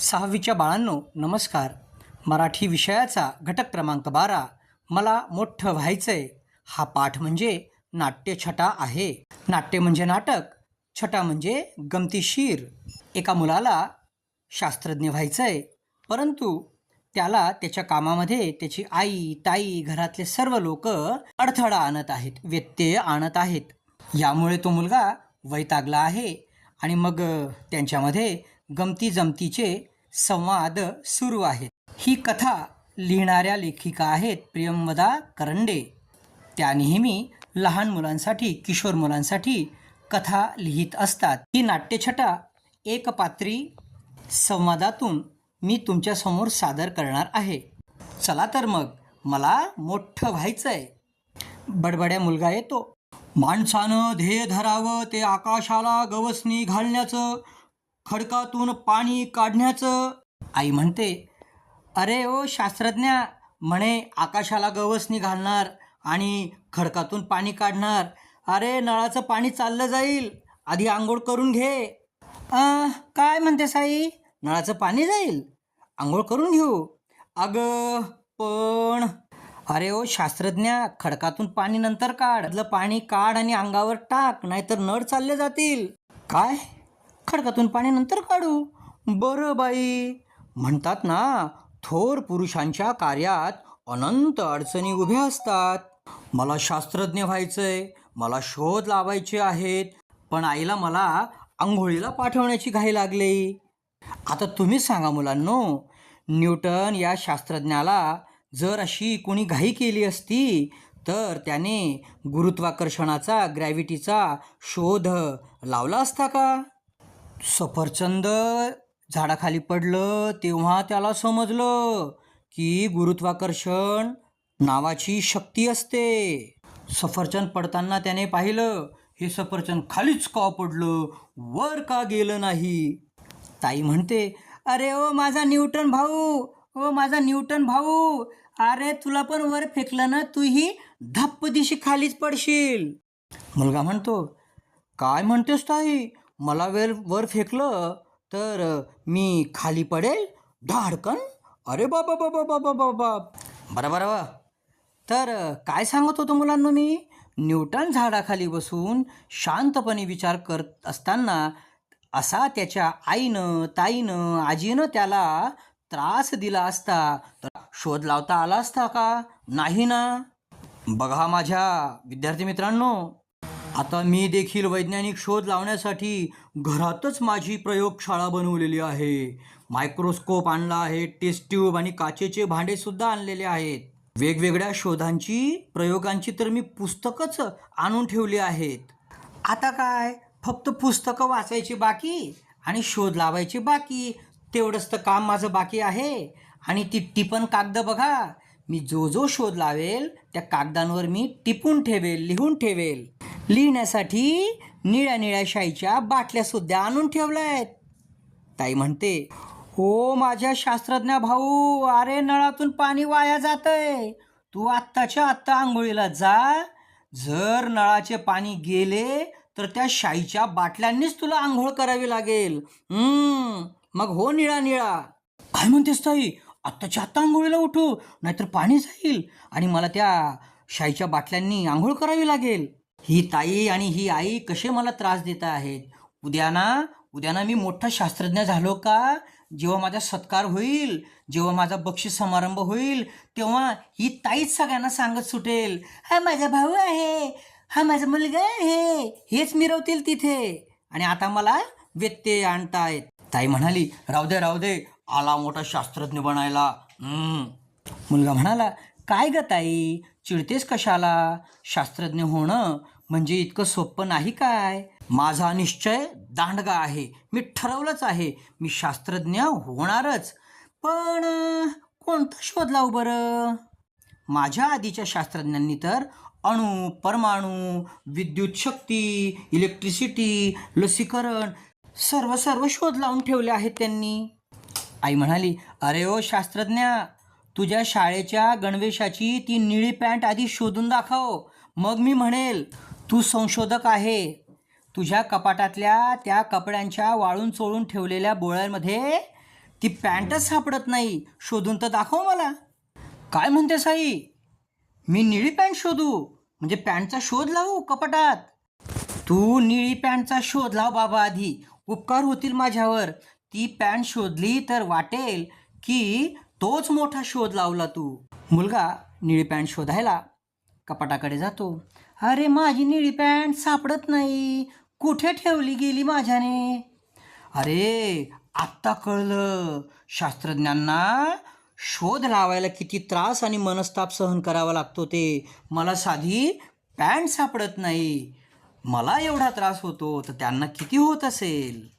6वीच्या बाळांनो नमस्कार. मराठी विषयाचा घटक क्रमांक 12 मला मोठं व्हायचंय हा पाठ म्हणजे नाट्यछटा आहे. नाट्य म्हणजे नाटक, छटा म्हणजे गमतीशीर. एका मुलाला शास्त्रज्ञ व्हायचंय, परंतु त्याला त्याच्या कामामध्ये त्याची आई, ताई, घरातले सर्व लोक अडथळा आणत आहेत, व्यत्यय आणत आहेत. यामुळे तो मुलगा वैतागला आहे आणि मग त्यांच्यामध्ये गमती जमतीचे संवाद सुरू आहेत. ही कथा लिहिणाऱ्या लेखिका आहेत प्रियंवदा करंडे. त्या नेहमी लहान मुलांसाठी, किशोर मुलांसाठी कथा लिहित असतात. ही नाट्यछटा एकपात्री संवादातून मी तुमच्यासमोर सादर करणार आहे. चला तर मग, मला मोठं व्हायचंय. बडबड्या मुलगा येतो. माणसानं ध्येय धरावं ते आकाशाला गवसणी घालण्याचं, खडकातून पाणी काढण्याचं. आई म्हणते, अरे ओ शास्त्रज्ञा, म्हणे आकाशाला गवसणी घालणार आणि खडकातून पाणी काढणार. अरे नळाचं पाणी चाललं जाईल, आधी आंघोळ करून घे. काय म्हणते साई, नळाचं पाणी जाईल, आंघोळ करून घेऊ? अगं पण अरे ओ शास्त्रज्ञा, खडकातून पाणी नंतर काढ. मधलं पाणी काढ आणि अंगावर टाक, नाहीतर नळ चालले जातील. काय, खडकातून पाणी नंतर काढू? बरं बाई. म्हणतात ना, थोर पुरुषांच्या कार्यात अनंत अडचणी उभ्या असतात. मला शास्त्रज्ञ व्हायचंय, मला शोध लावायचे आहेत, पण आईला मला आंघोळीला पाठवण्याची घाई लागली. आता तुम्हीच सांगा मुलांनो, न्यूटन या शास्त्रज्ञाला जर अशी कोणी घाई केली असती तर त्याने गुरुत्वाकर्षणाचा, ग्रॅव्हिटीचा शोध लावला असता का? सफरचंद झाडाखाली पडलं तेव्हा त्याला समजलं की गुरुत्वाकर्षण नावाची शक्ती असते. सफरचंद पडताना त्याने पाहिलं, हे सफरचंद खालीच का पडलं, वर का गेलं नाही? ताई म्हणते, अरे ओ माझा न्यूटन भाऊ, ओ माझा न्यूटन भाऊ, अरे तुला पण वर फेकलं ना, तूही धप्प दिशी खालीच पडशील. मुलगा म्हणतो, काय म्हणतेस ताई, मला वर फेकलं तर मी खाली पडेल धाडकन? अरे बाबा बाबा बाबा बाबा. बरं. तर काय सांगत होतो मुलांना मी? न्यूटन झाडाखाली बसून शांतपणे विचार करत असताना असा त्याच्या आईनं, ताईनं, आजीनं त्याला त्रास दिला असता तर शोध लावता आला असता का? नाही ना. बघा माझ्या विद्यार्थी मित्रांनो, आता मी देखील वैज्ञानिक शोध लावण्यासाठी घरातच माझी प्रयोगशाळा बनवलेली आहे. मायक्रोस्कोप आणला आहे, टेस्ट ट्यूब आणि काचेचे भांडे सुद्धा आणलेले आहेत. वेगवेगळ्या शोधांची, प्रयोगांची तर मी पुस्तकच आणून ठेवली आहेत. आता काय, फक्त पुस्तकं वाचायची बाकी आणि शोध लावायची बाकी, तेवढंच तर काम माझं बाकी आहे. आणि ती टिपण कागद बघा, मी जो शोध लावेल त्या कागदांवर मी टिपून ठेवेल, लिहून ठेवेल. लिहिण्यासाठी निळ्या निळ्या शाईच्या बाटल्या सुद्धा आणून ठेवल्यात. ताई म्हणते, हो माझ्या शास्त्रज्ञ भाऊ, अरे नळातून पाणी वाया जातंय, तू आत्ताच्या आत्ता आंघोळीला जा. जर नळाचे पाणी गेले तर त्या शाईच्या बाटल्यांनीच तुला आंघोळ करावी लागेल. मग हो निळा निळा. काय म्हणतेस ताई, आत्ताच्या आत्ता आंघोळीला उठू, नाहीतर पाणी जाईल आणि मला त्या शाईच्या बाटल्यांनी आंघोळ करावी लागेल. ही ताई आणि ही आई कसे मला त्रास देत आहेत. उद्या ना मी मोठा शास्त्रज्ञ झालो का, जेव्हा माझा सत्कार होईल, जेव्हा माझा बक्षीस समारंभ होईल, तेव्हा ही ताईच सगळ्यांना सांगत सुटेल, हा माझा भाऊ आहे, हा माझा मुलगा आहे, हेच मिरवतील तिथे. आणि आता मला व्यत्यय आणतायत. ताई म्हणाली, राहू दे, आला मोठा शास्त्रज्ञ बनायला. मुलगा म्हणाला, काय ग ताई, चिडतेस कशाला? शास्त्रज्ञ होणं म्हणजे इतकं सोपं नाही काय. माझा निश्चय दांडगा आहे, मी ठरवलंच आहे, मी शास्त्रज्ञ होणारच. पण कोणता शोध लावू बरं? माझ्या आधीच्या शास्त्रज्ञांनी तर अणू, परमाणू, विद्युत शक्ती, इलेक्ट्रिसिटी, लसीकरण सर्व शोध लावून ठेवले आहेत त्यांनी. आई म्हणाली, अरे ओ शास्त्रज्ञ, तुझ्या शाळेच्या गणवेशाची ती निळी पॅन्ट आधी शोधून दाखव, मग मी म्हणेल तू संशोधक आहे. तुझ्या कपाटातल्या त्या कपड्यांच्या वाळून चोळून ठेवलेल्या बोळ्यांमध्ये ती पॅन्टच सापडत नाही, शोधून तर दाखव मला. काय म्हणते साई? मी निळी पॅन्ट शोधू म्हणजे पॅन्टचा शोध लावू कपाटात? तू निळी पॅन्टचा शोध लाव बाबा आधी, उपकार होतील माझ्यावर. ती पॅन्ट शोधली तर वाटेल की तोच मोठा शोध लावला तू. मुलगा निळी पॅन्ट शोधायला कपाटाकडे जातो. अरे माझी निळी पॅन्ट सापडत नाही, कुठे ठेवली गेली माझ्याने? अरे आत्ता कळलं, शास्त्रज्ञांना शोध लावायला किती त्रास आणि मनस्ताप सहन करावा लागतो ते. मला साधी पॅन्ट सापडत नाही, मला एवढा त्रास होतो तर त्यांना किती होत असेल.